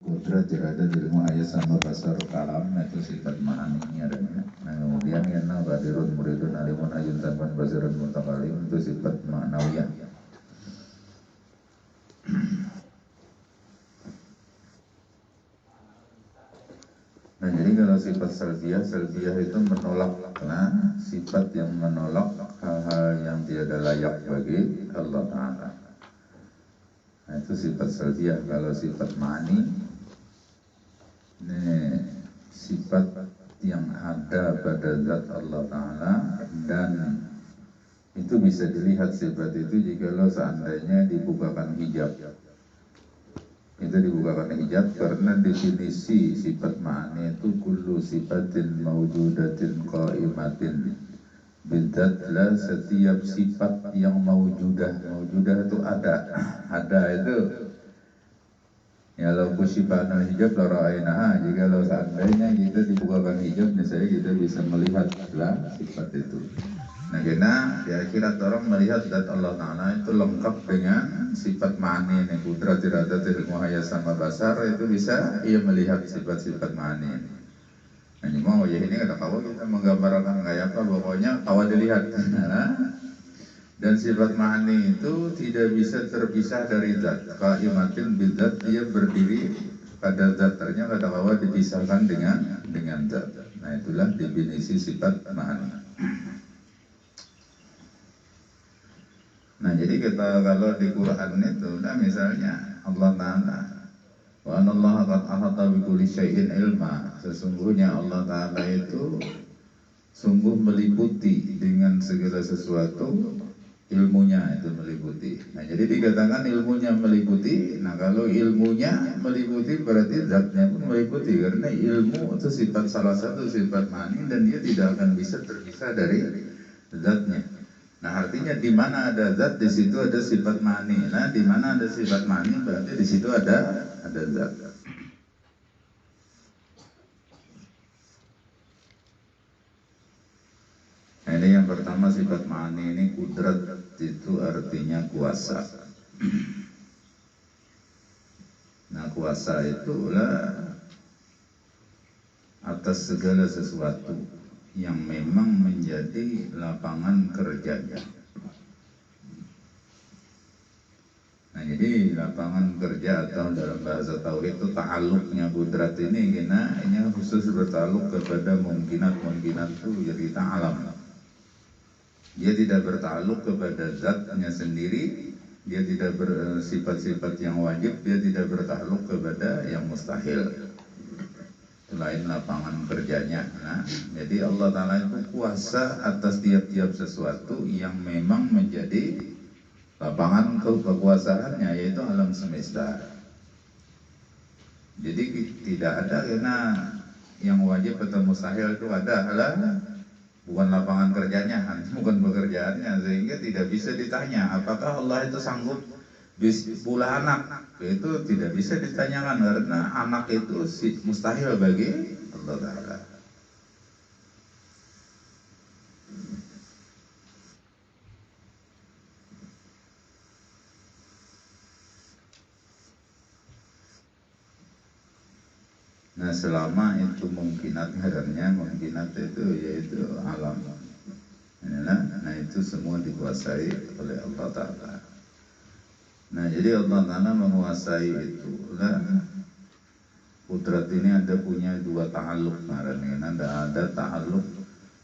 Kudrat irada ilmu ayat sama basar kalam itu sifat ma'aninya adanya. Nah kemudian yana qadirun muridun alimun ayun tanpan basirun mutakalim itu sifat ma'nawiyah. Nah jadi kalau sifat salbiyah itu menolak, nah sifat yang menolak hal-hal yang tiada layak bagi Allah Ta'ala. Nah itu sifat salbiyah. Kalau sifat ma'ani ini sifat yang ada pada zat Allah Ta'ala, dan itu bisa dilihat sifat itu jikalau seandainya dibukakan hijab. Itu dibukakan hijab karena definisi sifat ma'ani itu kullu sifatin mawjudatin qaimatin bidzatlah, setiap sifat yang mawjudah itu ada itu ya. Kalau kusyibanal hijab la ra'ainaha, jikalau seandainya kita dibukakan hijab misalnya kita bisa melihatlah sifat itu. Nah karena di akhirat orang melihat zat Allah Ta'ala itu lengkap dengan sifat ma'ani ini, kudrat irada ilmu ayat sama basar, itu bisa ia melihat sifat-sifat ma'ani ini. Nah ini mau ya ini kata kau kita menggambarkan kayak apa, pokoknya kau dilihat. Dan sifat ma'ani itu tidak bisa terpisah dari zat. Qaimatin bidzat, dia berdiri pada zat, ternyata kata kau dipisahkan dengan zat. Nah itulah definisi sifat ma'ani. Nah jadi kita kalau di Quran itu, nah misalnya Allah Ta'ala wa anallaha qad ahata bi kulli syai'in ilma, sesungguhnya Allah Ta'ala itu sungguh meliputi dengan segala sesuatu ilmunya, itu meliputi. Nah jadi dikatakan ilmunya meliputi. Nah kalau ilmunya meliputi berarti zatnya pun meliputi, karena ilmu itu sifat, salah satu sifat ma'ani, dan dia tidak akan bisa terpisah dari zatnya. Nah artinya di mana ada zat, di situ ada sifat ma'ani. Nah di mana ada sifat ma'ani berarti di situ ada zat. Nah, ini yang pertama sifat ma'ani ini kudrat, itu artinya kuasa. Nah kuasa itulah atas segala sesuatu yang memang menjadi lapangan kerjanya. Nah jadi lapangan kerja atau dalam bahasa tauhid itu ta'alluqnya kudrat ini khusus bertaluk kepada mungkinat itu jadi ta'alam. Dia tidak bertaluk kepada zatnya sendiri, dia tidak bersifat-sifat yang wajib, dia tidak bertaluk kepada yang mustahil. Lain lapangan kerjanya. Nah, jadi Allah Ta'ala itu kuasa atas tiap-tiap sesuatu yang memang menjadi lapangan kekuasaannya, yaitu alam semesta. Jadi tidak ada karena yang wajib atau mustahil itu adalah bukan lapangan kerjanya, bukan pekerjaannya, sehingga tidak bisa ditanya apakah Allah itu sanggup pula anak. Itu tidak bisa ditanyakan karena anak itu mustahil bagi Allah Ta'ala. Nah selama itu mungkinat itu yaitu alam. Nah itu semua dikuasai oleh Allah Ta'ala. Nah jadi Allah Ta'ala menguasai itu. Kudrat ini punya dua ta'aluk. Ada ta'aluk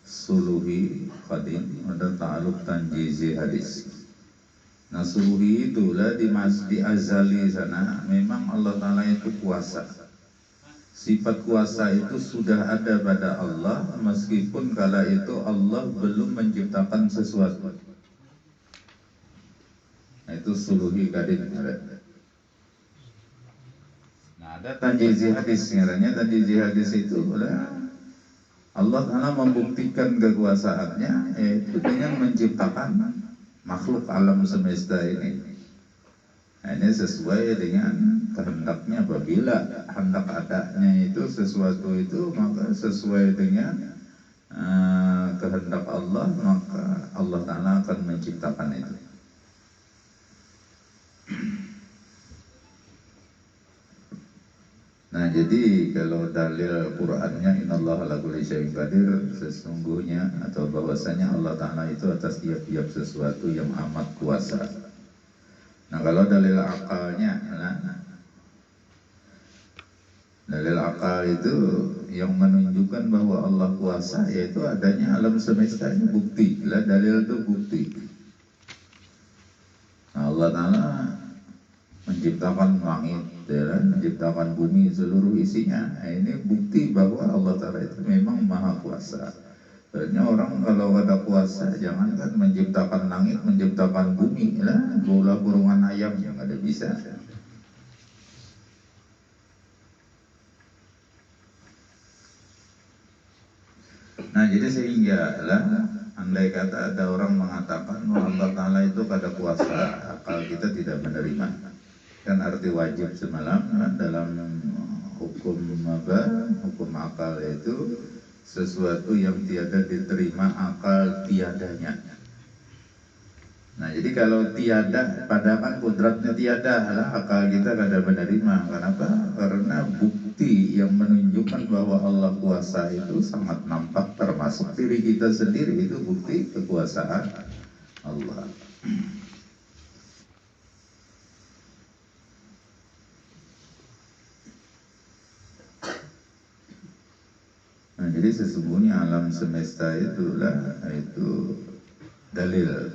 suluhi qadim, ada ta'aluk tanjizi hadis. Nah suluhi itulah di azali sana memang Allah Ta'ala itu kuasa. Sifat kuasa itu sudah ada pada Allah meskipun kala itu Allah belum menciptakan sesuatu. Nah itu suluhi qadim. Nah ada tanjizi hadis, tanjizi hadis itu Allah Ta'ala membuktikan kekuasaannya yaitu dengan menciptakan makhluk alam semesta ini. Nah, ini sesuai dengan kehendaknya. Apabila hendak adanya itu sesuatu itu, maka sesuai dengan kehendak Allah, maka Allah Ta'ala akan menciptakan itu. Nah, jadi kalau dalil Qur'annya innallaha ala kulli syai'in qadir, sesungguhnya atau bahwasanya Allah Ta'ala itu atas tiap-tiap sesuatu yang amat kuasa. Nah, kalau dalil akalnya, dalil akal itu yang menunjukkan bahwa Allah kuasa, yaitu adanya alam semesta ini bukti. Lah, dalil itu bukti. Nah, Allah Ta'ala menciptakan langit, ya, menciptakan bumi seluruh isinya. Nah, ini bukti bahwa Allah Ta'ala itu memang maha kuasa. Soalnya orang kalau ada kuasa, jangankan menciptakan langit, menciptakan bumi, lah bola kurungan ayam yang ada bisa. Nah, jadi sehingga lah, andai kata ada orang mengatakan bahwa Allah Ta'ala itu kada kuasa, akal kita tidak menerima. Kan arti wajib semalam dalam hukum apa? Hukum akal itu sesuatu yang tiada diterima akal tiadanya. Nah, jadi kalau tiada, padahal kan kodratnya tiada, lah akal kita kada menerima. Kenapa? Karena bukti yang menunjukkan bahwa Allah kuasa itu sangat nampak, termasuk diri kita sendiri, itu bukti kekuasaan Allah. Nah, jadi sesungguhnya alam semesta itulah itu dalil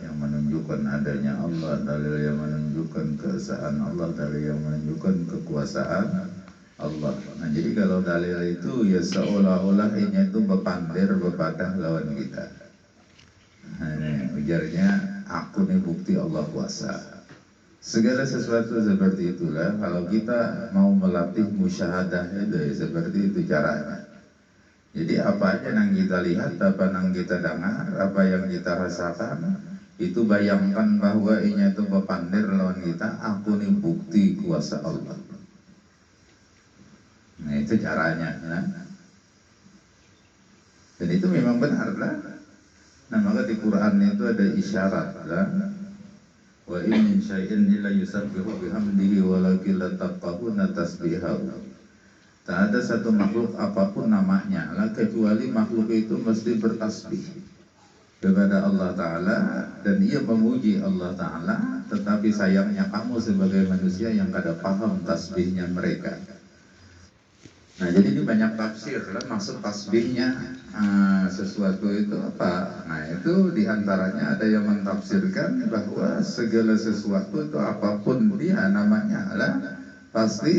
yang menunjukkan adanya Allah, dalil yang menunjukkan keesaan Allah, dalil yang menunjukkan kekuasaan Allah. Nah, jadi kalau dalil itu ya seolah-olah ini itu bepandir bepadah lawan kita. Nah, ini ujarnya, aku nih bukti Allah kuasa. Segala sesuatu seperti itulah kalau kita mau melatih musyahadah itu seperti itu caranya. Jadi apa aja yang kita lihat, apa yang kita dengar, apa yang kita rasakan, itu bayangkan bahwa ini itu bepandir lawan kita, aku nih bukti kuasa Allah. Nah, itu caranya. Dan itu memang benar lah. Nah, maka di Quran itu ada isyarat lah. Wa in min syai'in illa yusabbihu bihamdihi walakin la tafqahuna tasbihahu. Tak ada satu makhluk apapun namanya lah kecuali makhluk itu mesti bertasbih kepada Allah Ta'ala dan ia memuji Allah Ta'ala, tetapi sayangnya kamu sebagai manusia yang kada paham tasbihnya mereka. Nah, jadi ini banyak tafsir lah maksud tasbihnya sesuatu itu apa. Nah, itu diantaranya ada yang mentafsirkan bahwa segala sesuatu itu apapun dia namanya lah, pasti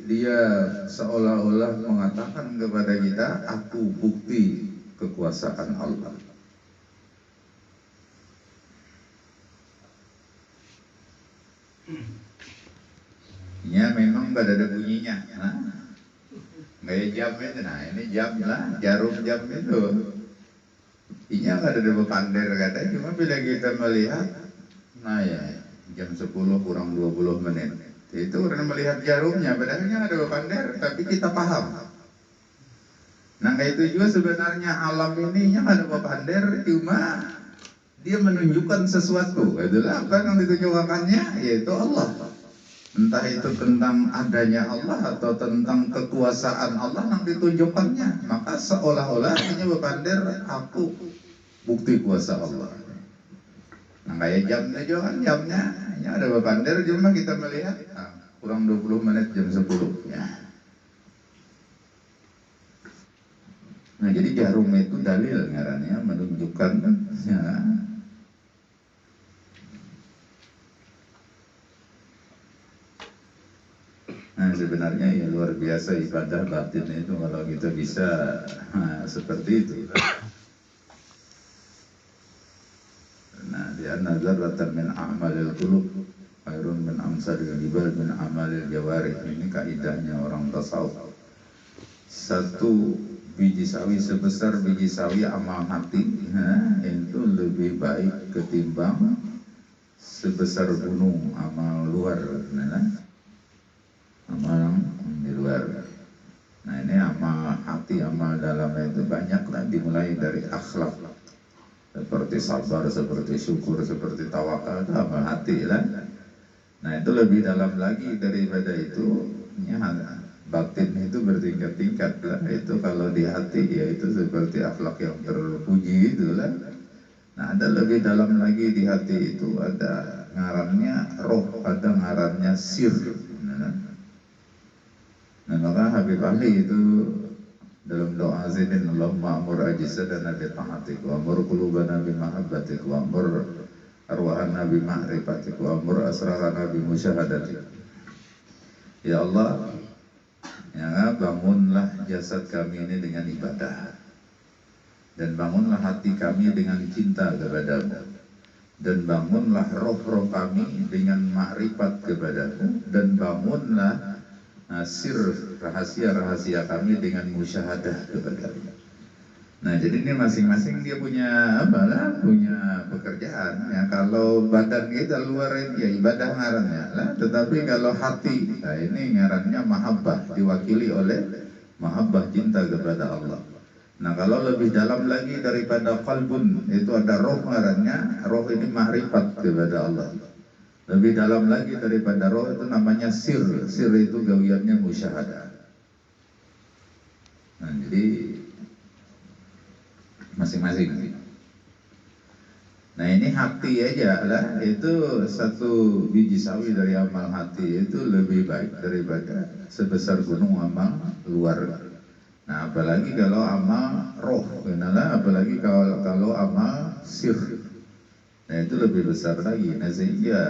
dia seolah-olah mengatakan kepada kita, aku bukti kekuasaan Allah. Ya memang gak ada bunyinya. Kayak jam itu, nah ini jam lah, jarum jam itu. Ini nggak ada bepandir katanya, cuma bila kita melihat, nah ya jam 10 kurang 20 menit. Itu karena melihat jarumnya, padahalnya ada bepandir, tapi kita paham. Nah kayak itu juga sebenarnya alam ini yang ada bepandir, cuma dia menunjukkan sesuatu. Itulah apa yang ditunjukkannya, yaitu Allah. Entah itu tentang adanya Allah atau tentang kekuasaan Allah yang ditunjukkannya, maka seolah-olah ini bepandir, aku bukti kuasa Allah. Nah kayak jamnya juga kan, jamnya ini ada bepandir, cuma kita melihat kurang 20 menit jam 10 ya. Nah jadi jarum itu dalil ngarannya menunjukkan ya. Nah sebenarnya ya luar biasa ibadah batin itu kalau kita bisa seperti itu. Nah dia nazaratan min a'malil qulub khairun min amsalil jibal min amalil jawarih. Ini kaidahnya orang tasawuf. Satu biji sawi sebesar biji sawi amal hati itu lebih baik ketimbang sebesar gunung amal luar. Amal di luar. Nah ini amal hati, amal dalamnya itu banyak lah, dimulai dari akhlak seperti sabar, seperti syukur, seperti tawakal, itu amal hati lah. Nah itu lebih dalam lagi daripada itu, ya, batin itu bertingkat-tingkat lah. Itu kalau di hati ya itu seperti akhlak yang terpuji itulah. Nah ada lebih dalam lagi di hati itu, ada ngarannya roh, ada ngarannya sir. Nah maka Habib Ali itu dalam doa zinin Allahumma amur ajsadana bi ta'atik wa amur qulubana bi mahabbatik wa amur arwahana bi ma'rifatik wa amur asrarana bi musyahadatik. Ya Allah, ya bangunlah jasad kami ini dengan ibadah, dan bangunlah hati kami dengan cinta kepadamu, dan bangunlah roh-roh kami dengan makrifat kepadamu, dan bangunlah sir rahasia-rahasia kami dengan musyahadah kepadamu. Nah jadi ini masing-masing dia punya apa lah, punya pekerjaan ya. Kalau badan kita luarin ya ibadah ngarannya lah, tetapi kalau hati, nah ini ngarannya mahabbah, diwakili oleh mahabbah, cinta kepada Allah. Nah kalau lebih dalam lagi daripada qalbun, itu ada roh ngarannya, roh ini makrifat kepada Allah. Lebih dalam lagi daripada roh itu namanya sir, sir itu gawiannya musyahadah. Nah jadi masing-masing. Nah ini hati aja lah, itu satu biji sawi dari amal hati itu lebih baik daripada sebesar gunung amal luar. Nah apalagi kalau amal roh, kenalah, apalagi kalau amal sir. Nah itu lebih besar lagi. Nah sehingga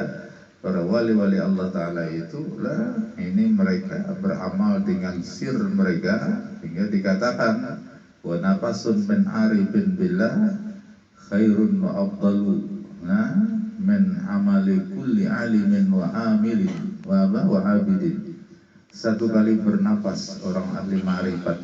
para wali-wali Allah Ta'ala itu lah, ini mereka beramal dengan sir mereka, hingga dikatakan wa nafasun min arifin billah khairun wa afdalu min amali kulli alimin wa amilin wa abidin. Satu kali bernafas orang ahli ma'rifat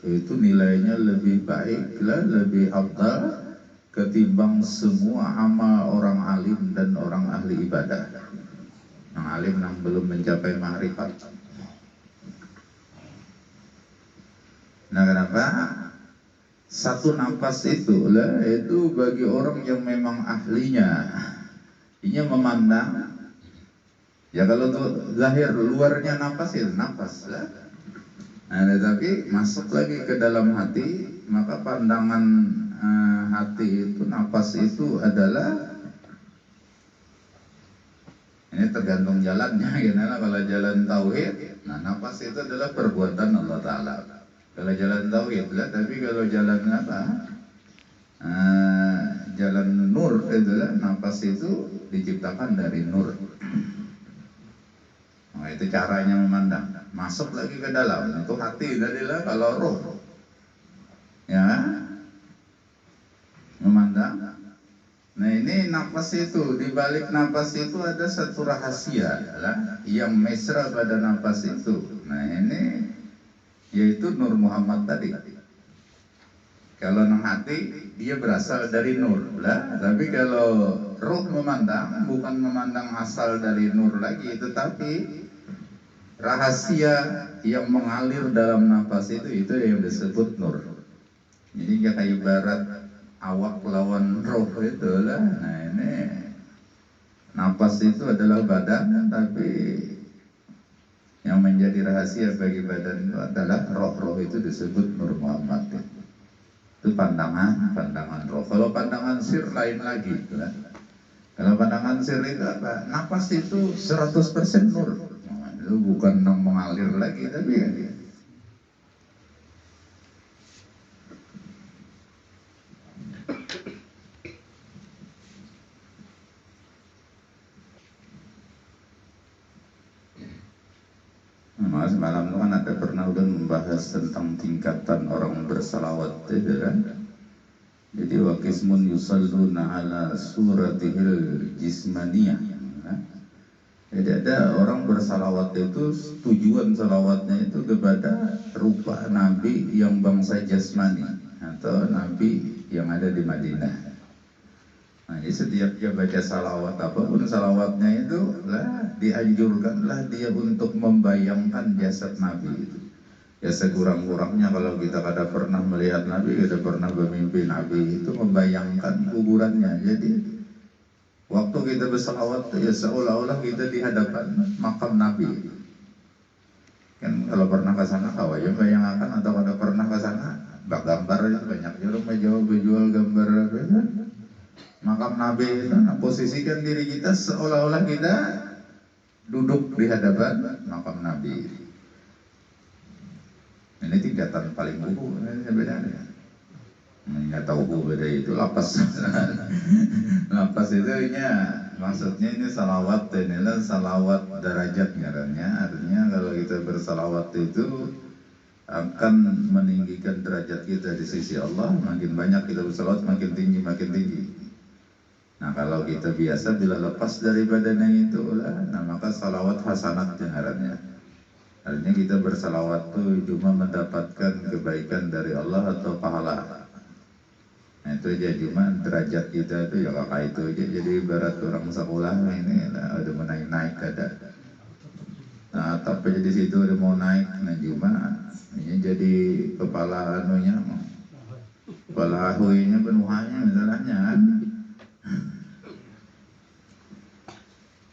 itu nilainya lebih baik lah, lebih afdal ketimbang semua amal orang alim dan orang ahli ibadah. Yang alim yang belum mencapai ma'rifat. Nah kenapa? Satu nafas itu lah, itu bagi orang yang memang ahlinya, ini memandang. Ya kalau untuk zahir luarnya nafas itu nafas lah. Nah tetapi masuk lagi ke dalam hati, maka pandangan hati itu, nafas itu adalah, ini tergantung jalannya, gimana. Kalau jalan tauhid, nah nafas itu adalah perbuatan Allah Ta'ala. Kalau jalan tauhid lah, tapi kalau jalan apa? Jalan nur itulah, nafas itu diciptakan dari nur. Nah itu caranya memandang. Masuk lagi ke dalam, itu hati tadilah. Kalau roh, ya memandang. Nah ini nafas itu, di balik nafas itu ada satu rahasia lah, yang mesra pada nafas itu. Nah ini yaitu Nur Muhammad tadi. Kalau nang hati dia berasal dari nur lah, tapi kalau ruh memandang, bukan memandang asal dari nur lagi, tetapi rahasia yang mengalir dalam nafas itu yang disebut nur. Jadi kayak ibarat awak lawan roh itu lah. Nah ini nafas itu adalah badan, tapi yang menjadi rahasia bagi badan itu adalah roh-roh, itu disebut Nur Muhammad. Itu pandangan roh. Kalau pandangan sir lain lagi kan? Kalau pandangan sir itu apa? Nafas itu 100% nur. Nah, itu bukan mengalir lagi, tapi ya Mas malam itu kan ada pernah udah membahas tentang tingkatan orang bersalawat itu kan. Jadi wa qismun yusalluna ala suratihil jismaniyah. Jadi ada orang bersalawat itu, tujuan salawatnya itu kepada rupa Nabi yang bangsa jasmani atau Nabi yang ada di Madinah. Nah, jadi setiap dia baca salawat apapun salawatnya itu lah, dianjurkanlah dia untuk membayangkan jasad Nabi itu. Ya sekurang-kurangnya kalau kita kada pernah melihat Nabi, kada pernah bermimpi Nabi, itu membayangkan kuburannya. Jadi Waktu kita bersalawat ya seolah-olah kita di hadapan makam Nabi. Kan kalau pernah ke sana kau aja bayangkan, atau kalau pernah ke sana bak gambar itu banyak orang menjual gambar makam Nabi itu. Nah, posisikan diri kita seolah-olah kita duduk di hadapan makam Nabi. Ini tingkatan paling buku sebenarnya. Nggak tahu beda itu lapas. Lapas itu maksudnya ini salawat, inilah salawat derajat ngarannya. Artinya kalau kita bersalawat itu akan meninggikan derajat kita di sisi Allah. Makin banyak kita bersalawat makin tinggi makin tinggi. Nah kalau kita biasa bila lepas daripada yang itu lah, nah maka salawat hasanat ngarannya. Artinya kita bersalawat itu cuma mendapatkan kebaikan dari Allah atau pahala. Nah itu aja, cuma derajat kita itu ya kakak itu aja. Jadi ibarat orang sekolah ini nah, udah mau naik ada. Nah tapi di situ udah mau naik, nah cuma ini jadi kepala anunya, kepala ahuinya penuhannya misalnya kan.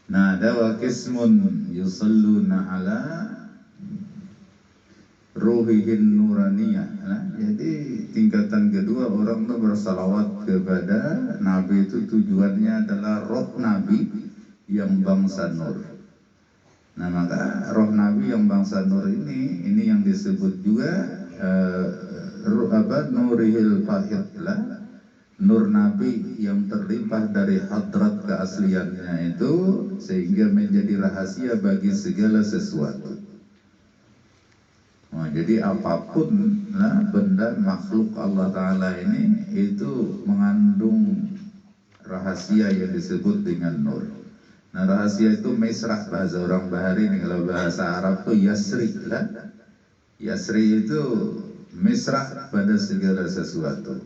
Nah ada wa qismun yusalluna ala ruhihin nuraniyah. Nah, jadi tingkatan kedua orang itu bersalawat kepada Nabi itu tujuannya adalah roh Nabi yang bangsa nur. Nah maka roh Nabi yang bangsa nur ini yang disebut juga nurihil fahid lah, nur Nabi yang terlimpah dari hadrat keasliannya itu sehingga menjadi rahasia bagi segala sesuatu. Nah, jadi apapun lah benda makhluk Allah Ta'ala ini itu mengandung rahasia yang disebut dengan nur. Nah rahasia itu mesrah, bahasa orang Bahari ini. Kalau bahasa Arab itu yasri lah. Yasri itu mesrah pada segala sesuatu.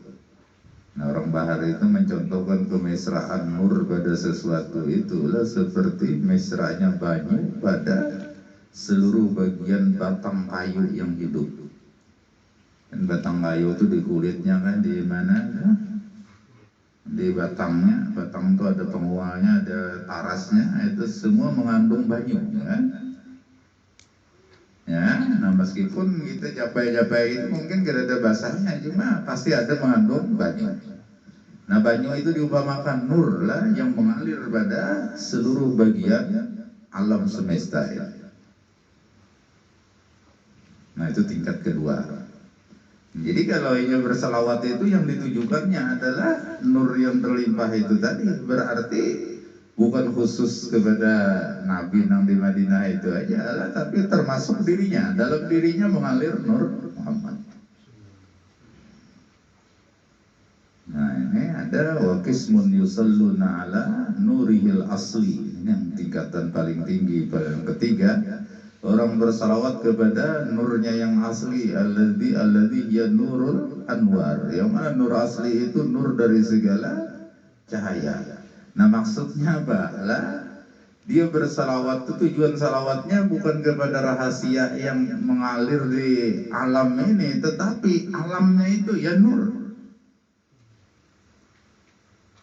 Nah orang Bahari itu mencontohkan kemesraan nur pada sesuatu itulah seperti mesranya banyu pada seluruh bagian batang kayu yang hidup. Dan batang kayu itu di kulitnya kan di mana? Di batangnya. Batang itu ada pengualnya, ada tarasnya. Itu semua mengandung banyu, kan? Ya, nah meskipun kita capai-capai itu mungkin gak ada basahnya, cuma pasti ada mengandung banyu. Nah banyu itu diumpamakan nur lah yang mengalir pada seluruh bagian alam semesta ini. Nah itu tingkat kedua. Jadi kalau ingin bersalawat itu yang ditujukannya adalah nur yang terlimpah itu tadi. Berarti bukan khusus kepada Nabi yang di Madinah itu aja lah, tapi termasuk dirinya. Dalam dirinya mengalir nur Muhammad. Nah ini ada wa qismun yusalluna ala nurihil asli. Ini yang tingkatan paling tinggi. Yang ketiga, orang bersalawat kepada nurnya yang asli, alladzi ya nurul anwar. Yang mana nur asli itu nur dari segala cahaya. Nah maksudnya apa? Lah, dia bersalawat itu tujuan salawatnya bukan kepada rahasia yang mengalir di alam ini, tetapi alamnya itu ya nur.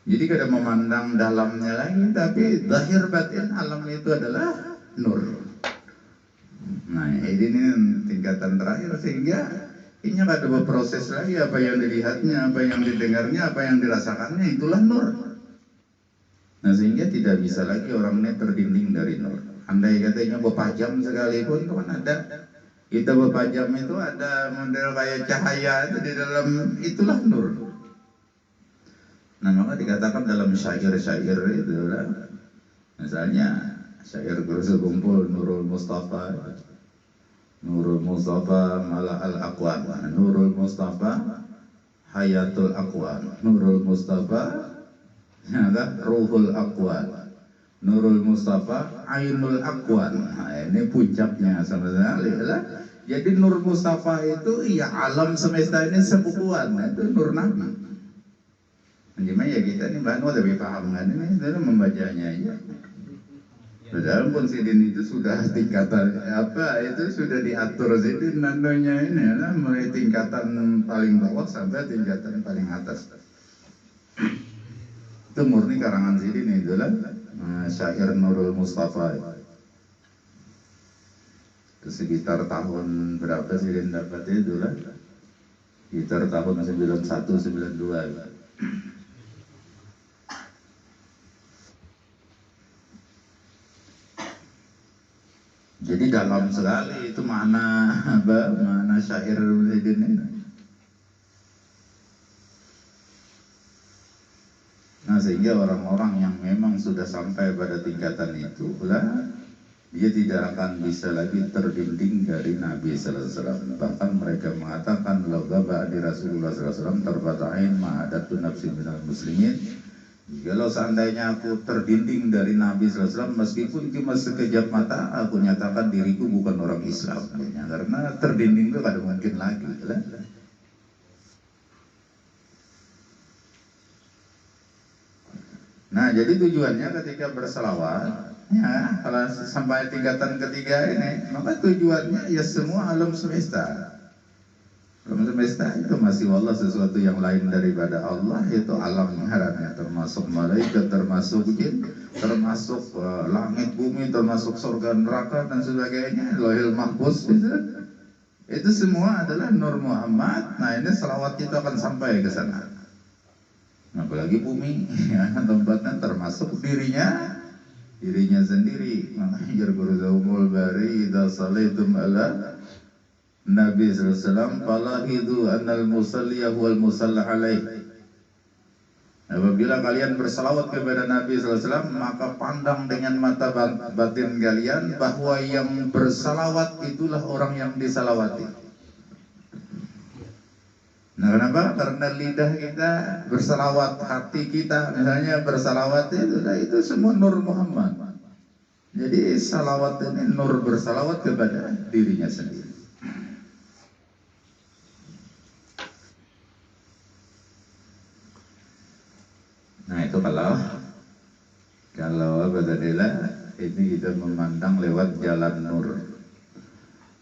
Jadi kada memandang dalamnya lagi, tapi zahir batin alam itu adalah nur. Nah ini tingkatan terakhir, sehingga ini ada berproses lagi, apa yang dilihatnya, apa yang didengarnya, apa yang dirasakannya, itulah nur. Nah sehingga tidak bisa lagi orang ini terdinding dari nur. Andai katanya berpajam sekalipun, kan ada kita berpajam itu ada model kayak cahaya itu di dalam, itulah nur. Nah maka dikatakan dalam syair-syair itu lah, misalnya syair Gursul Kumpul, Nurul Mustafa, Nurul Mustafa Mala'al Aqwan, Nurul Mustafa Hayatul Aqwan, Nurul Mustafa Ruhul Aqwan, Nurul Mustafa Ainul Aqwan. Nah, ini puncaknya sama sekali lah. Jadi Nur Mustafa itu ya alam semesta ini sebukuan, itu Nur Nabi. Gimana ya kita nih bahan lebih paham kan ini dalam membacanya ya. Padahal pun sidin itu sudah tingkatan apa itu sudah diatur sidin nandonya ini lah, mulai tingkatan paling bawah sampai tingkatan paling atas. Itu murni karangan sini nih, itulah syair Nurul Mustafa. Itu sekitar tahun berapa sih dapatnya itu lah? Sekitar tahun 91 92. Jadi dalam sekali itu mana apa, mana syair ini. Nah, sehingga orang-orang yang memang sudah sampai pada tingkatan itu lah, dia tidak akan bisa lagi terbimbing dari Nabi Sallallahu Alaihi Wasallam. Bahkan mereka mengatakan, "Laugaba di Rasulullah Sallallahu Alaihi Wasallam terbatain ma'adatu nafsi minal muslimin." Kalau seandainya aku terbimbing dari Nabi Sallallahu Alaihi Wasallam, meskipun cuma sekejap mata, aku nyatakan diriku bukan orang Islam. Karena terbimbing itu kada mungkin lagi. Lah. Nah, jadi tujuannya ketika berselawat, ya, kalau sampai tingkatan ketiga ini, maka tujuannya ya semua alam semesta. Alam semesta itu masih Allah, sesuatu yang lain daripada Allah, itu alam haramnya, termasuk malaikat, termasuk jin, termasuk langit bumi, termasuk surga neraka dan sebagainya, Lauhil Mahfuz itu semua adalah Nur Muhammad. Nah, ini selawat kita akan sampai ke sana. Apalagi bumi, ya, tempatnya termasuk dirinya sendiri. Makanya jarguruzumul bari idza salaitum ala Nabi sallallahu alaihi wasallam falahidu annal musalliya huwal musalla alaih. Apabila kalian bersalawat kepada Nabi sallallahu alaihi wasallam, maka pandang dengan mata batin kalian bahwa yang bersalawat itulah orang yang disalawati. Nah, kenapa? Karena lidah kita bersalawat, hati kita misalnya bersalawat itu semua Nur Muhammad. Jadi salawat ini nur bersalawat kepada dirinya sendiri. Nah, itu kalau apa tadilah ini kita memandang lewat jalan nur.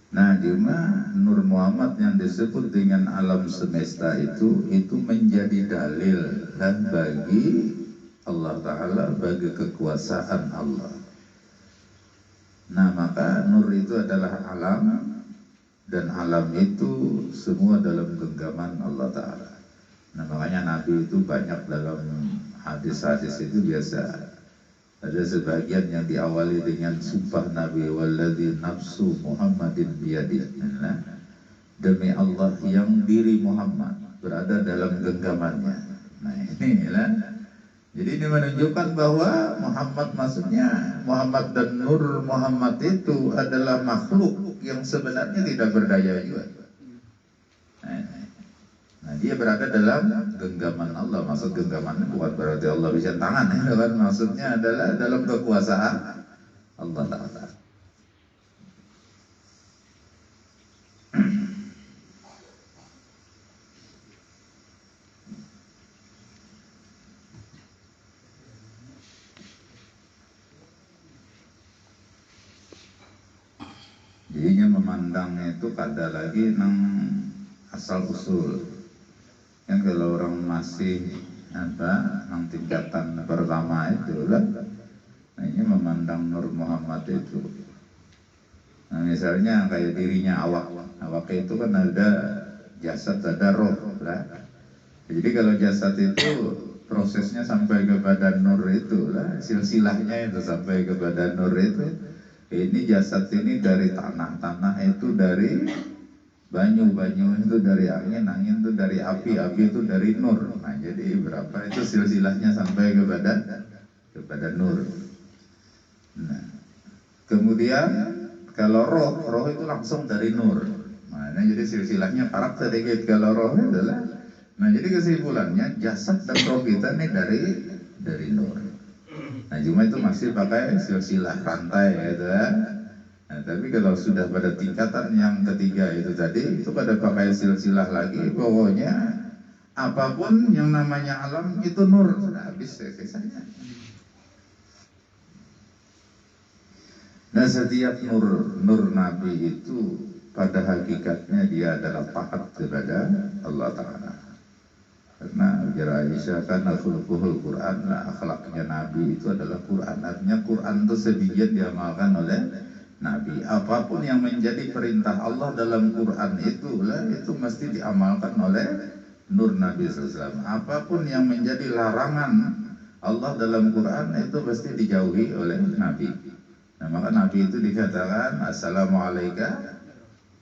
Nah, cuma Nur Muhammad yang disebut dengan alam semesta itu menjadi dalil dan bagi Allah Ta'ala, bagi kekuasaan Allah. Nah, maka nur itu adalah alam, dan alam itu semua dalam genggaman Allah Ta'ala. Nah, makanya Nabi itu banyak dalam hadis-hadis itu biasa ada sebagian yang diawali dengan sumpah Nabi, walladzi nafsu Muhammadin biyadihi. Demi Allah yang diri Muhammad berada dalam genggamannya. Nah, inilah. Jadi ini menunjukkan bahwa Muhammad, maksudnya Muhammad dan Nur Muhammad itu adalah makhluk yang sebenarnya tidak berdaya juga. Nah, dia berada dalam genggaman Allah. Maksud genggaman bukan berarti Allah bisa tangan, ya kan? Maksudnya adalah dalam kekuasaan Allah Ta'ala. Jadinya memandangnya itu kada lagi nang asal usul. Kan kalau orang masih nang tingkatan pertama itu lah, nah ini memandang Nur Muhammad itu. Nah, misalnya kayak dirinya awak itu kan ada jasad, ada roh lah. Jadi kalau jasad itu prosesnya sampai kepada nur itu lah, silsilahnya itu sampai kepada nur itu. Ini jasad ini dari tanah itu dari banyu itu dari angin itu dari api itu dari nur. Nah, jadi berapa itu silsilahnya sampai kepada nur. Nah, kemudian kalau roh itu langsung dari nur. Nah, jadi silsilahnya parah sedikit kalau roh adalah. Nah, jadi kesimpulannya jasad dan roh kita ini dari nur. Nah, cuma itu masih pakai silsilah rantai gitu ya. Nah, tapi kalau sudah pada tingkatan yang ketiga itu tadi, itu pada pakai silsilah lagi, pokoknya apapun yang namanya alam itu nur, sudah habis kisahnya. Nah, setiap nur Nabi itu pada hakikatnya dia adalah taat kepada Allah Ta'ala. Karena ujar Aisyah kan khuluquhul Quran, lah akhlaknya Nabi itu adalah Quran. Artinya Quran itu sedikit diamalkan oleh Nabi. Apapun yang menjadi perintah Allah dalam Quran itu mesti diamalkan oleh Nur Nabi SAW. Apapun yang menjadi larangan Allah dalam Quran itu pasti dijauhi oleh Nabi. Nah, maka Nabi itu dikatakan Assalamualaikum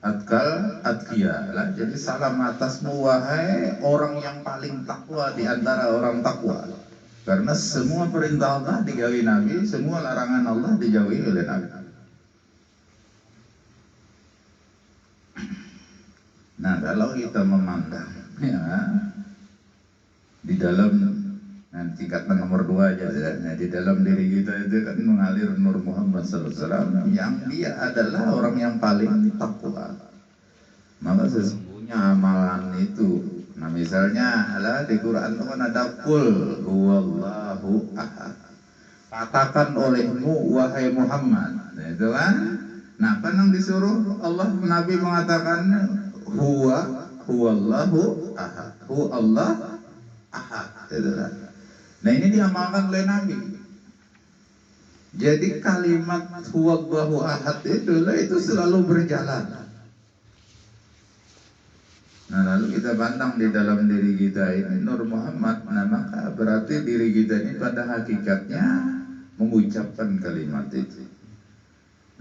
Atkal atqiya lah. Jadi salam atasmu wahai orang yang paling takwa di antara orang takwa. Karena semua perintah Allah dijauhi Nabi, semua larangan Allah dijauhi oleh Nabi. Nah, kalau kita memandang ya di dalam tingkatan nomor 2 aja ya. Nah, di dalam diri kita itu kan mengalir Nur Muhammad SAW yang dia adalah orang yang paling takwa. Maka sesungguhnya amalan itu, nah misalnya adalah di Quran itu kan ada qul huwallahu ahad. Katakan olehmu wahai Muhammad, nah, itu kan. Nah, kan yang disuruh Allah Nabi mengatakan huwallahu ahad, hu Allah ahad, itu kan. Nah, ini diamalkan oleh Nabi. Jadi kalimat huwallahu ahad itu selalu berjalan. Nah, lalu kita pandang di dalam diri kita ini Nur Muhammad. Nah, maka berarti diri kita ini pada hakikatnya mengucapkan kalimat itu.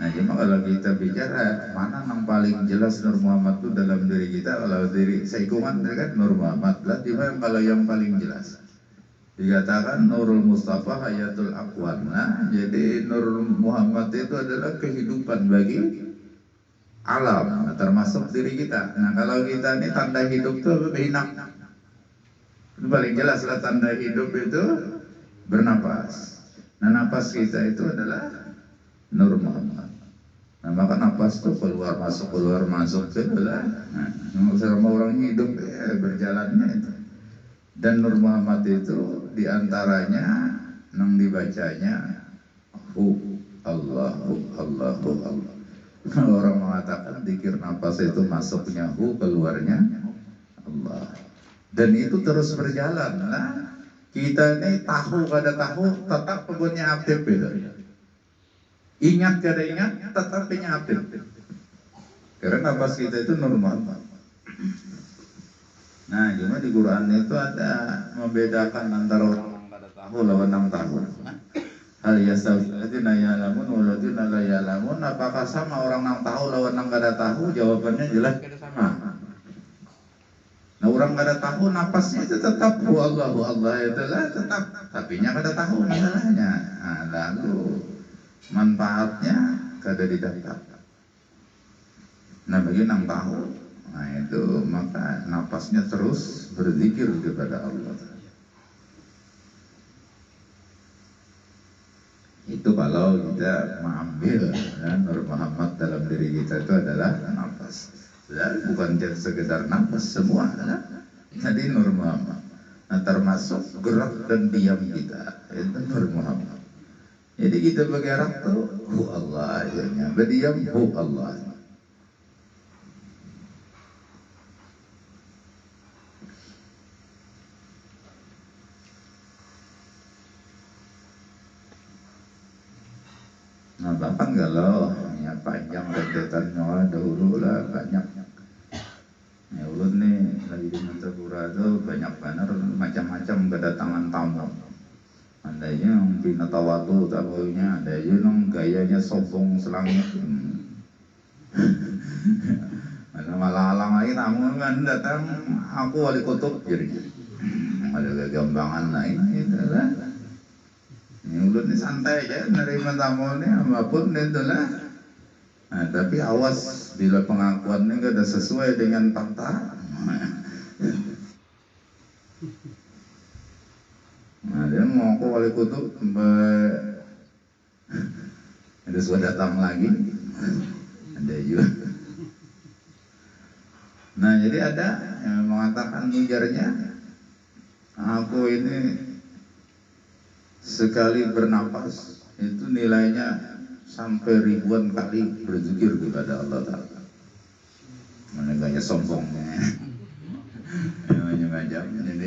Nah, jadi kalau kita bicara mana yang paling jelas Nur Muhammad itu dalam diri kita, kalau diri seikungan kan Nur Muhammad lah, dimana kalau yang paling jelas dikatakan Nurul Mustafa Hayatul Aqwan. Nah, jadi Nur Muhammad itu adalah kehidupan bagi alam, termasuk diri kita. Nah, kalau kita ini tanda hidup itu berhinak. Itu paling jelas lah, tanda hidup itu bernapas. Nah, napas kita itu adalah Nur Muhammad. Nah, maka napas itu keluar masuk itu adalah sama orang hidup ya, berjalannya itu. Dan Nur Muhammad itu diantaranya yang dibacanya Allahu Allahu Allah. Kalau orang mengatakan zikir nafas itu masuknya keluarnya Allah. Dan itu terus berjalan. Nah, kita ini tahu kada tahu tetap punya aktif itu. Ingat kada ingat tetap punya aktif. Karena nafas kita itu Nur Muhammad. Nah, cuma di Quran itu ada membedakan antara orang yang kada tahu lawan yang tahu. Hal yastawi alladziina ya'lamun wal ladziina la ya'lamun. Apakah sama orang yang tahu lawan yang kada tahu? Jawabannya jelas kada sama. Nah, orang kada tahu napasnya itu tetap Allahu Allah itulah tetap, tapi nya kada tahu masalahnya. Nah, lalu manfaatnya kada didapat. Nah, bagi yang tahu, nah itu maka napasnya terus berzikir kepada Allah. Itu kalau kita mengambil Nur Muhammad dalam diri kita itu adalah nafas. Dan bukan sekedar nafas, semua adalah jadi Nur Muhammad. Nah, termasuk gerak dan diam kita itu Nur Muhammad. Jadi kita bergerak tuh Allah akhirnya, berdiam Allah. Nah, bahkan kalau ya panjang rentetannya dahulu lah banyak. Ya ulun nih lagi di Mantapura itu banyak banget macam-macam kedatangan tamu. Ada yang bina tawadu tamunya, ada yang gayanya sombong selangit. Ada malah alang lagi tamu kan datang, aku wali kutub jadi. Ada kegambangan lain itu lah. Ini ulun ini santai aja nerima tamu ini apapun itulah. Nah, tapi awas bila pengakuan ini gak ada sesuai dengan fakta. Nah, dia mau aku wali kutub ada sudah datang lagi. Ada juga. Nah, jadi ada yang mengatakan ujarnya, aku ini sekali bernapas itu nilainya sampai ribuan kali berzikir kepada Allah Ta'ala. Mana gaya sombongnya. Macam-macam. Jadi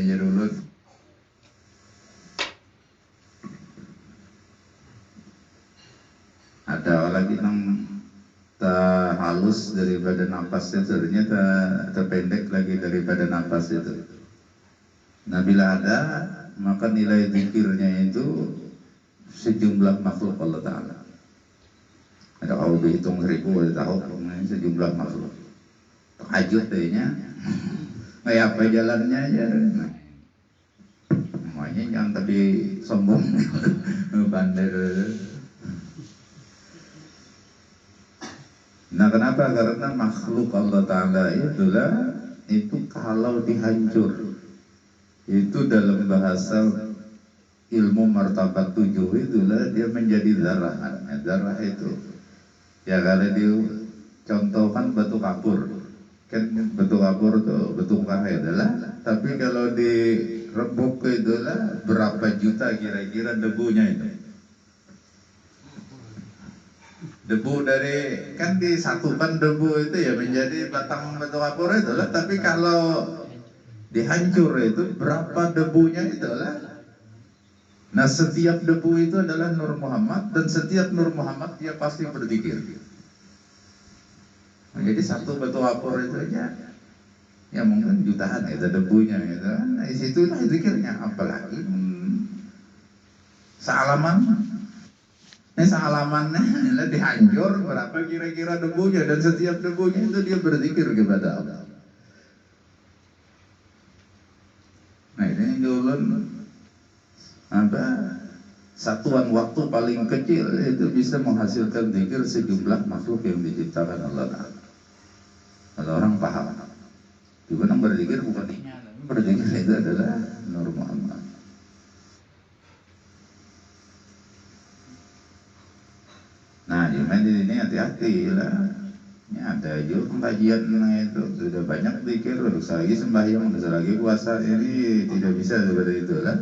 halus daripada nafas itu, ternyata terpendek lagi daripada nafas itu. Nah bila ada, maka nilai zikirnya itu sejumlah makhluk Allah Ta'ala. Ada kalau dihitung 1000 ada tahu sejumlah makhluk. Tahajud dehnya kayak apa jalannya aja. Makanya jangan tapi sombong bandel. Nah kenapa? Karena makhluk Allah Ta'ala itu kalau dihancur, itu dalam bahasa ilmu martabat 7 itulah dia menjadi darah. Darah itu ya kalau dicontohkan batu kapur, kan batu kapur itu betungkah adalah, tapi kalau direbuk itulah berapa juta kira-kira debunya itu. Debu dari, kan disatukan debu itu ya menjadi batang batu kapur itulah, tapi kalau dihancur itu berapa debunya itulah. Nah setiap debu itu adalah Nur Muhammad, dan setiap Nur Muhammad dia pasti berzikir. Nah, jadi satu batu kapur itu aja ya mungkin jutaan itu debunya gitu. Nah disitulah zikirnya, apalagi sealaman. Ini sealamannya dihancur berapa kira-kira debunya, dan setiap debunya itu dia berzikir kepada Allah. Nah ini dulu satuan waktu paling kecil itu bisa menghasilkan zikir sejumlah makhluk yang diciptakan Allah Ta'ala. Kalau orang paham, gimana berzikir bukan berzikir itu adalah Nur Muhammad. Nah, cuman di sini hati-hati lah. Ini ada juga kajian itu sudah banyak zikir, terus lagi sembahyang, terus lagi puasa, ini tidak bisa seperti itu lah.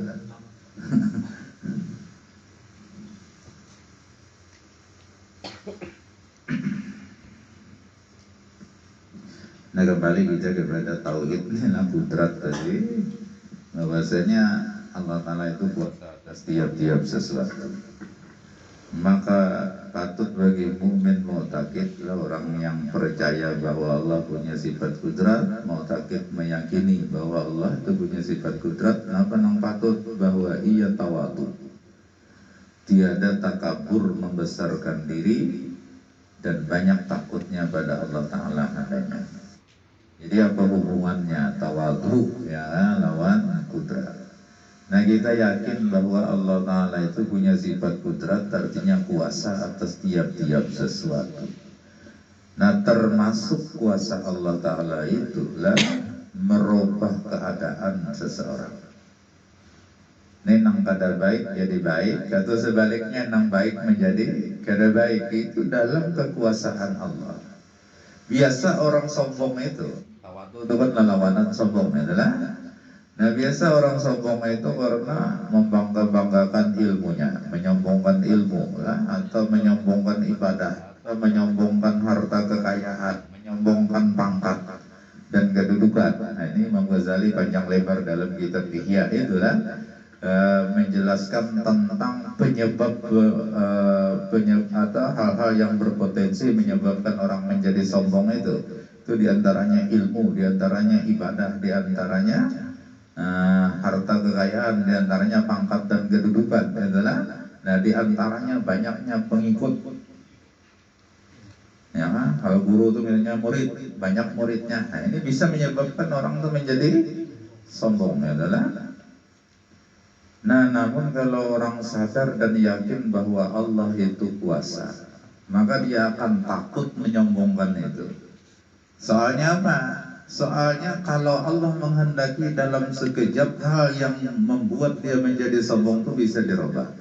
Nah kembali kita kepada tauhid nilai kudrat tadi, bahwasanya Allah Ta'ala itu kuasa atas tiap-tiap sesuatu. Maka patut bagi mukmin mu'taqid, orang yang percaya bahwa Allah punya sifat kudrat, mu'taqid meyakini bahwa Allah itu punya sifat kudrat. Kenapa nang patut? Bahwa ia tawadu, tiada takabur membesarkan diri, dan banyak takutnya pada Allah Ta'ala adanya. Jadi apa hubungannya tawadu ya lawan kudrat? Nah kita yakin bahwa Allah Ta'ala itu punya sifat kudrat, artinya kuasa atas tiap-tiap sesuatu. Nah termasuk kuasa Allah Ta'ala itulah merubah keadaan seseorang. Ini nang kada baik jadi baik, atau sebaliknya nang baik menjadi kada baik, itu dalam kekuasaan Allah. Biasa orang sombong itu, tawadu itu kan lawanan sombong adalah. Nah biasa orang sombong itu karena membangga-banggakan ilmunya, menyombongkan ilmu lah, atau menyombongkan ibadah, atau menyombongkan harta kekayaan, menyombongkan pangkat dan kedudukan. Nah ini Imam Ghazali panjang lebar dalam kitab Ihya itulah menjelaskan tentang penyebab atau hal-hal yang berpotensi menyebabkan orang menjadi sombong itu diantaranya ilmu, diantaranya ibadah, diantaranya harta kekayaan, diantaranya pangkat dan kedudukan adalah. Nah diantaranya banyaknya pengikut. Ya, kalau guru itu misalnya murid, banyak muridnya. Nah ini bisa menyebabkan orang itu menjadi sombong adalah. Nah namun kalau orang sadar dan yakin bahwa Allah itu kuasa, maka dia akan takut menyombongkan itu. Soalnya apa? Soalnya kalau Allah menghendaki dalam sekejap hal yang membuat dia menjadi sombong itu bisa dirubah.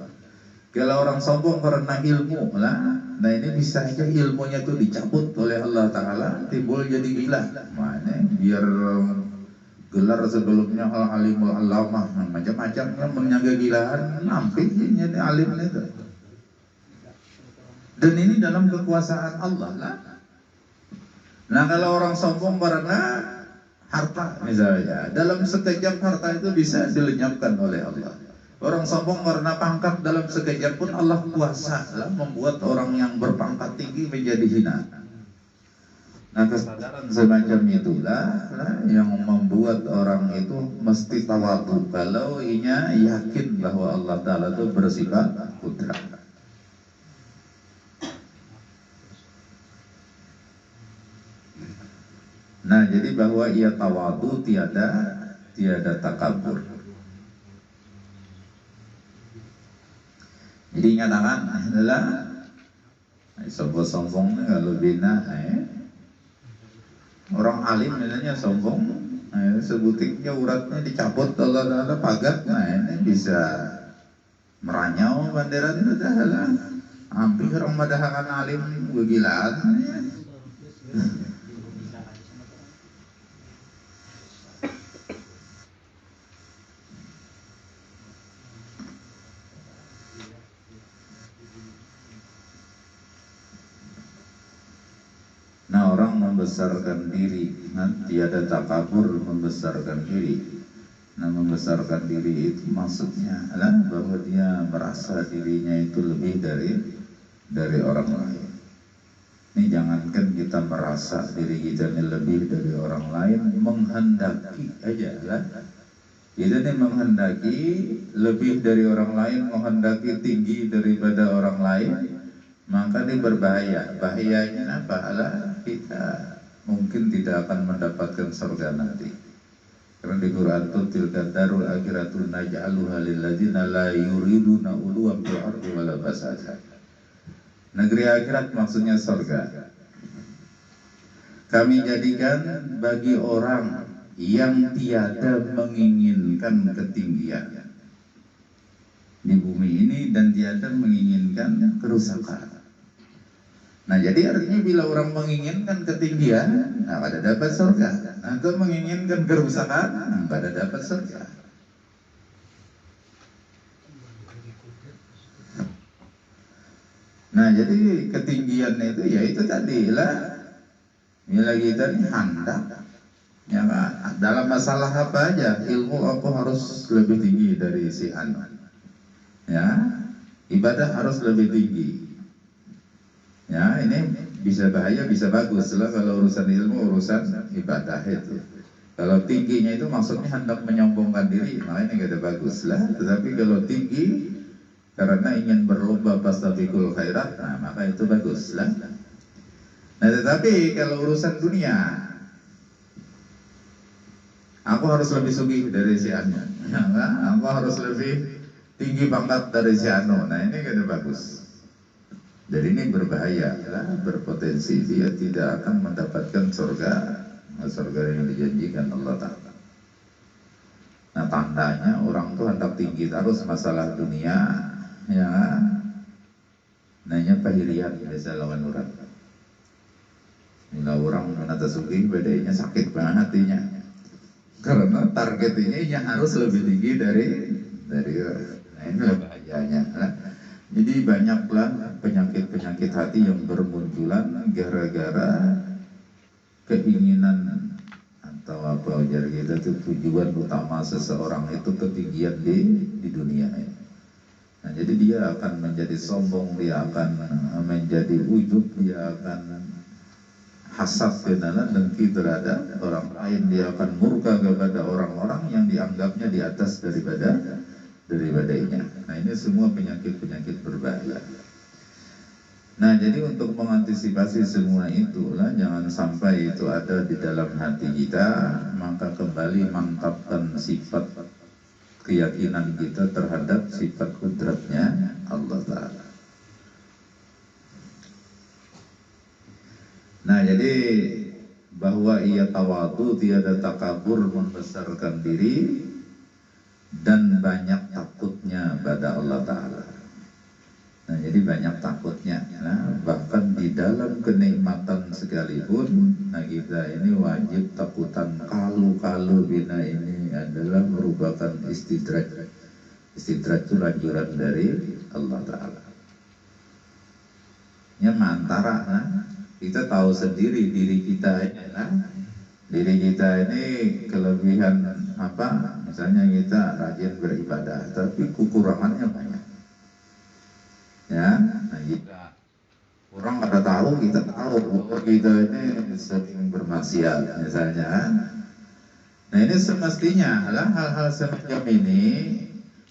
Kalau orang sombong karena ilmu lah, nah ini bisa aja ilmunya itu dicabut oleh Allah Ta'ala, timbul jadi gila. Mana biar gelar sebelumnya alimul alamah, macam-macam kan menjaga gilaan, nampik jadi alim itu. Dan ini dalam kekuasaan Allah lah. Nah kalau orang sombong karena harta misalnya, dalam sekejap harta itu bisa dilenyapkan oleh Allah. Orang sombong karena pangkat, dalam sekejap pun Allah kuasa lah membuat orang yang berpangkat tinggi menjadi hina. Nah, kesadaran semacam itulah yang membuat orang itu mesti tawadhu kalau ia yakin bahwa Allah Ta'ala itu bersifat kudrat. Nah, jadi bahwa ia tawadhu, tiada takabur. Jadi nyatakan adalah sombong-sombong kalau bina orang alim misalnya sombong, sebutiknya uratnya dicabut Allah Ta'ala pagar, nah ini bisa meranyau bendera itu dah lah. Hampir orang madahakan alim begilaan. Nah, orang membesarkan diri, tiada takabur, membesarkan diri. Nah, membesarkan diri itu maksudnya adalah bahwa dia merasa dirinya itu lebih dari orang lain. Ini jangankan kita merasa diri kita ini lebih dari orang lain, menghendaki aja lah. Kita ini menghendaki lebih dari orang lain, menghendaki tinggi daripada orang lain, maka ini berbahaya. Bahayanya apa? Adalah kita mungkin tidak akan mendapatkan surga nanti. Karena di Quran itu tilka darul akhiratu naj'aluha lil ladzina la yuriduna uluwan fil ardi wala fasada. Negeri akhirat maksudnya surga. Kami jadikan bagi orang yang tiada menginginkan ketinggian di bumi ini dan tiada menginginkan kerusakan. Nah, jadi artinya bila orang menginginkan ketinggian, nah pada dapat surga. Nah, kalau menginginkan kerusakan, nah pada dapat surga. Nah, jadi ketinggian itu ya itu tadi lah. Bila kita ini hendak, ya kan? Dalam masalah apa aja, ilmu aku harus lebih tinggi dari si anu. Ya, ibadah harus lebih tinggi. Ya, ini bisa bahaya, bisa bagus lah kalau urusan ilmu, urusan ibadah itu. Kalau tingginya itu maksudnya hendak menyombongkan diri, nah ini gak ada bagus lah. Tetapi kalau tinggi karena ingin berlomba fastabiqul khairat, nah maka itu bagus lah. Nah, tetapi kalau urusan dunia, aku harus lebih sugih dari si anu, ya, aku harus lebih tinggi pangkat dari si anu. Nah ini gak ada bagus. Jadi ini berbahaya, berpotensi dia tidak akan mendapatkan surga yang dijanjikan Allah Ta'ala. Nah, tandanya orang tuh hendak tinggi terus masalah dunia, ya, nanya pahirian biasa lawan orang. Bila orang menata sugih, bedanya sakit banget hatinya, karena targetnya harus lebih tinggi dari nah ini bahayanya. Jadi banyaklah penyakit-penyakit hati yang bermunculan gara-gara keinginan atau apa ujar kita itu tujuan utama seseorang itu ketinggian di dunia ini. Nah, jadi dia akan menjadi sombong, dia akan menjadi ujub, dia akan hasad kenalan dengki terhadap orang lain, dia akan murka kepada orang-orang yang dianggapnya di atas daripadanya. Nah, ini semua penyakit-penyakit berbahaya. Nah, jadi untuk mengantisipasi semua itulah, jangan sampai itu ada di dalam hati kita, maka kembali mantapkan sifat keyakinan kita terhadap sifat kudratnya Allah Ta'ala. Nah, jadi bahwa ia tawadhu, tiada takabur, membesarkan diri dan banyak takutnya pada Allah Ta'ala. Nah, jadi banyak takutnya. Nah, bahkan di dalam kenikmatan sekalipun, nah kita ini wajib takutan kalau bina ini adalah merupakan istidraj. Istidraj itu anjuran dari Allah Ta'ala. Ya, antara kita tahu sendiri diri kita ini kelebihan apa? Misalnya kita rajin beribadah, tapi kekurangannya banyak. Ya, nah kita Orang kada tahu, kita tahu bahwa kita ini sering bermaksiat misalnya. Nah ini semestinya adalah hal-hal semacam ini.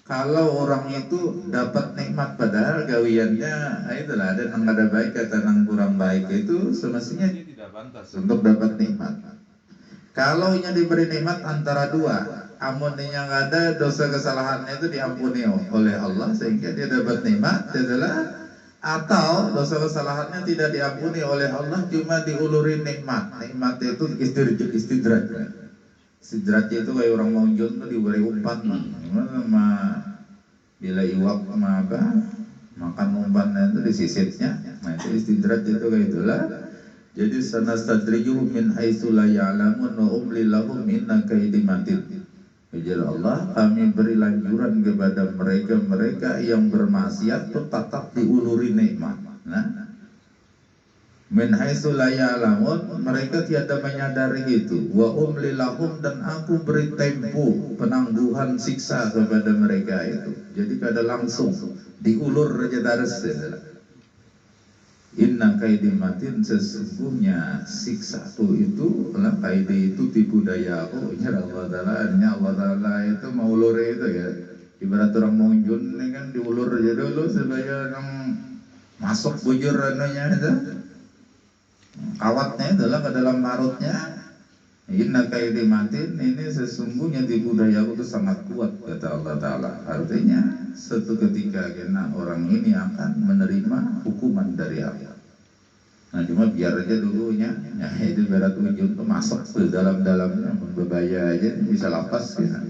Kalau orang itu dapat nikmat padahal gawiannya, itulah ada nang ada baik kata nang kurang baik, itu semestinya dia tidak pantas untuk dapat nikmat. Kalau nya diberi nikmat antara dua, amuninya nggak ada, dosa kesalahannya itu diampuni oleh Allah sehingga dia dapat nikmat adalah, atau dosa kesalahannya tidak diampuni oleh Allah cuma diulurin nikmat. Nikmat itu istidraj. Istidraj itu kayak orang mau tuh diberi umpan, sama bila iwak sama apa makan umpannya itu disisitnya. Nah itu istidraj itu kayak itulah. Jadi sanastadrijuhum min haitsu la ya'lamun wa umli lahum inna kaidi matin. Ujar Allah, kami beri lanjuran kepada mereka yang bermaksiat tetap diuluri nikmat. Nah, min haitsu la ya'lamun, mereka tiada menyadari itu. Wa umli lahum, dan aku beri tempo penangguhan siksa kepada mereka itu. Jadi kada langsung diulur aja tares. Inna kaidi matin, sesungguhnya siksaku itu, lah kaidi itu tipu daya aku. Ya Allah Ta'ala itu mau ulur itu ya. Ibarat orang monjun ini kan diulur aja dulu supaya orang masuk bujur anunya itu. Kawatnya adalah ke dalam marutnya. Inna kaidi matin, ini sesungguhnya tipu daya aku itu sangat kuat kata Allah Ta'ala. Artinya suatu ketika kena orang ini akan menerima hukuman dari Allah. Nah cuma biar aja dulunya, ya itu berat ujung tuh masuk ke dalam-dalamnya, berbahaya aja bisa lapas ya.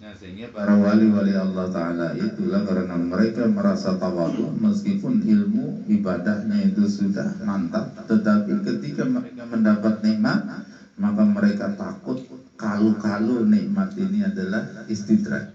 Nah sehingga para wali-wali Allah Ta'ala itulah karena mereka merasa tawadhu meskipun ilmu ibadahnya itu sudah mantap, tetapi ketika mereka mendapat nikmat maka mereka takut kalau nikmat ini adalah istidraj.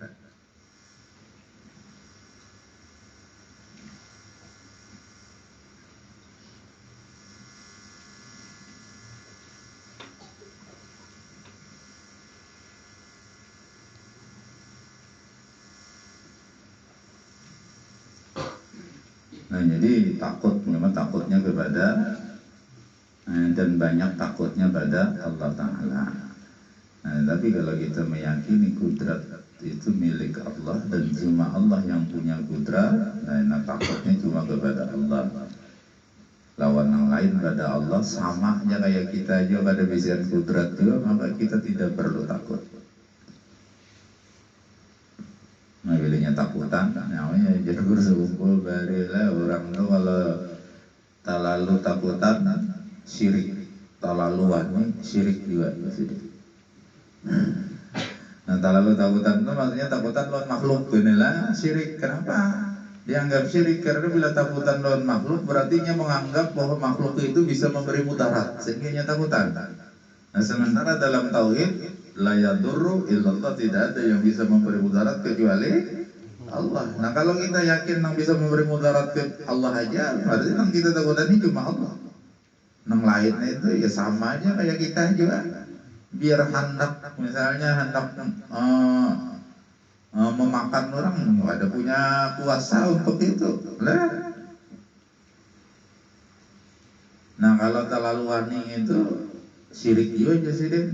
Nah jadi memang takutnya kepada dan banyak takutnya pada Allah Ta'ala. Nah, tapi kalau kita meyakini kudrat itu milik Allah dan cuma Allah yang punya kudrat, nah takutnya cuma kepada Allah. Lawan yang lain pada Allah sama aja kayak kita aja pada bisian kudrat juga, maka kita tidak perlu takut. Nah bilangnya takutan, namanya jagur sekumpul barilah orang tuh kalau terlalu takutan syirik, terlalu wani syirik juga syirik. Nah terlalu takutan itu maksudnya takutan lawan makhluk, inilah syirik. Kenapa dianggap syirik? Karena bila takutan lawan makhluk berarti nya menganggap bahwa makhluk itu bisa memberi mudarat sehingga nya takutan. Nah sementara dalam tauhid la yadurru illallah, tidak ada yang bisa memberi mudarat kecuali Allah. Nah kalau kita yakin yang bisa memberi mudarat ke Allah aja, berarti yang kita takutan ini cuma Allah. Yang lainnya itu ya sama aja kayak kita juga. Biar hendak misalnya memakan orang, nggak ada punya kuasa untuk itu lah. Nah kalau terlalu wani itu syirik juga sih deh.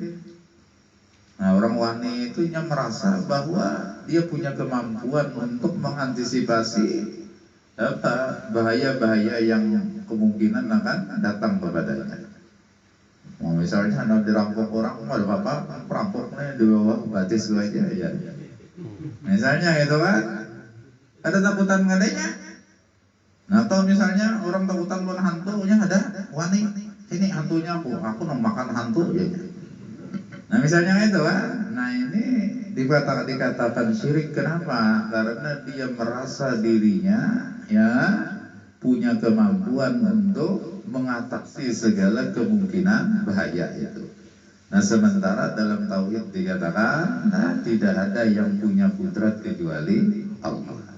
Nah orang wani itu nya merasa bahwa dia punya kemampuan untuk mengantisipasi bahaya-bahaya yang kemungkinan akan datang kepadanya. Nah, misalnya ada dirampok orang, ada apa perampoknya di bawah batis aja ya. Misalnya gitu kan, ada takutan ngadanya. Nah atau misalnya orang takutan lawan hantunya, ada wani, ini hantunya aku makan hantu ya. Nah misalnya itu kan, nah ini dikatakan syirik. Kenapa? Karena dia merasa dirinya ya punya kemampuan untuk mengatasi segala kemungkinan bahaya itu. Nah sementara dalam tauhid dikatakan tidak ada yang punya kudrat kecuali Allah.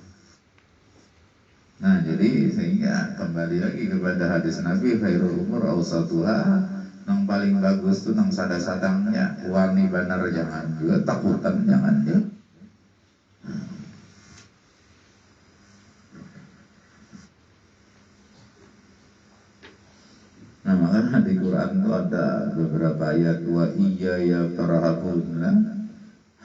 Nah jadi sehingga kembali lagi kepada hadis Nabi, khairul umur awsatuha, yang paling bagus tuh nang sadang-sadangnya, wani banar jangan juga, takutan jangan juga. Nah, makanya di Quran itu ada beberapa ayat, wa iyaya farhabun,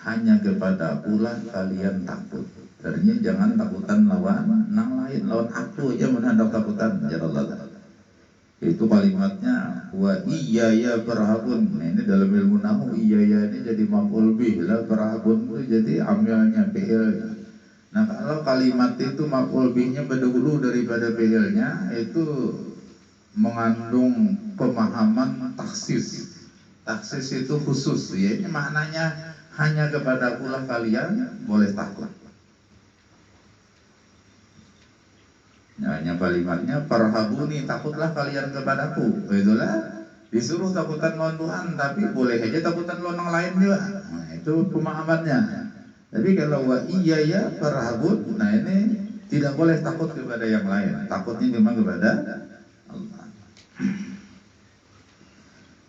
hanya kepada akulah kalian takut. Artinya jangan takutan lawan nang lain, lawan aku aja menghadap takutan ya Allah. Itu kalimatnya wa iyaya farhabun. Nah, ini dalam ilmu nahwu iyaya ini jadi maf'ul bih lah, farhabun itu jadi amilnya fi'ilnya. Nah, kalau kalimat itu maf'ul bihnya berdahulu daripada fi'ilnya, itu mengandung pemahaman taksis. Taksis itu khusus, ya ini maknanya hanya kepada akulah kalian boleh takut. Nah, hanya kalimatnya farhabuni, takutlah kalian kepadaku. Itulah disuruh takutan lawan Tuhan, tapi boleh aja takutan lawan yang lain juga. Nah, itu pemahamannya. Tapi kalau wa iyaya farhabun, nah ini tidak boleh takut kepada yang lain. Takutnya memang kepada Allah.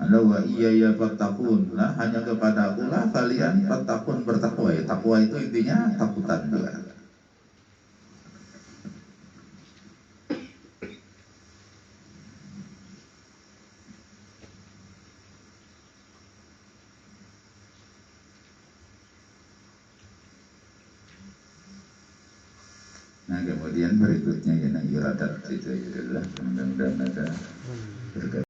Ada wa iyaya fattaqun, nah hanya kepada akulah kalian fattaqun, bertakwa. Ya, takwa itu intinya takutan juga. Nah, kemudian berikutnya ya iradat itu adalah mudah-mudahan ada berkat